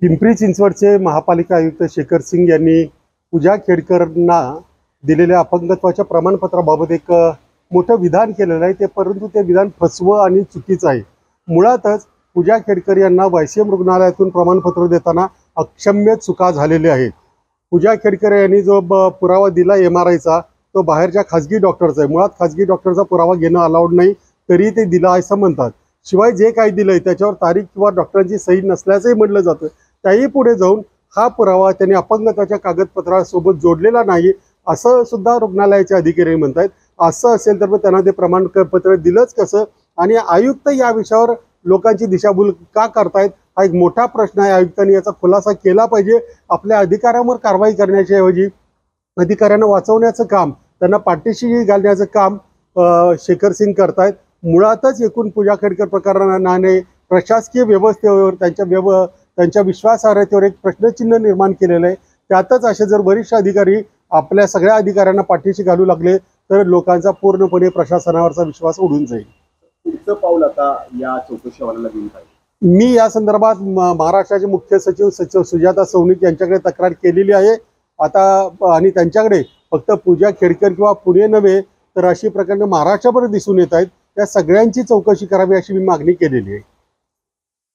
पिंपरी चिंचवडचे महापालिका आयुक्त शेखर सिंग यांनी पूजा खेडकरांना दिलेल्या अपंगत्वाच्या प्रमाणपत्राबाबत एक मोठं विधान केलेलं आहे ते, परंतु ते विधान फसवं आणि चुकीचं आहे। मुळातच पूजा खेडकर यांना YCM रुग्णालयातून प्रमाणपत्र देताना अक्षम्य चुका झालेल्या आहेत। पूजा खेडकर यांनी जो पुरावा दिला MRIचा तो बाहेरच्या खाजगी डॉक्टरचा आहे। मुळात खाजगी डॉक्टरचा पुरावा घेणं अलाउड नाही, तरी ते दिला असं म्हणतात। शिवाय जे काही दिलंय त्याच्यावर तारीख किंवा डॉक्टरांची सही नसल्याचंही म्हटलं जातं। त्याही पुढे जाऊन हा पुरावा त्यांनी अपंगत्वाच्या कागदपत्रासोबत जोडलेला नाही असं सुद्धा रुग्णालयाचे अधिकारी म्हणतात। असं असेल तर त्यांना ते प्रमाणपत्र दिलंच कसं आणि आयुक्त या विषयावर लोकांची दिशाभूल का करतायत हा एक मोठा प्रश्न आहे। आयुक्तांनी याचा खुलासा केला पाहिजे। आपल्या अधिकाऱ्यांवर कारवाई करण्याच्या ऐवजी अधिकाऱ्यांना वाचवण्याचं काम, त्यांना पाठीशी घालण्याचं काम शेखर सिंग करतायत। मुळातच एकूण पूजा खेडकर प्रकरणाने प्रशासकीय व्यवस्थेवर त्यांच्या विश्वासार्हतेवर एक प्रश्नचिन्ह निर्माण केलेलं आहे। त्यातच असे जर वरिष्ठ अधिकारी आपल्या सगळ्या अधिकाऱ्यांना पाठीशी घालू लागले तर लोकांचा पूर्णपणे प्रशासनावरचा विश्वास उडून जाईल। पुढचं पाऊल आता या चौकशी अहवालाला घेऊन पाहिजे। मी या संदर्भात महाराष्ट्राचे मुख्य सचिव सुजाता सौनिक यांच्याकडे तक्रार केलेली आहे आता, आणि त्यांच्याकडे फक्त पूजा खेडकर किंवा पुणे नव्हे तर अशी प्रकरणं महाराष्ट्राभर दिसून येत आहेत। त्या सगळ्यांची चौकशी करावी अशी मी मागणी केलेली आहे।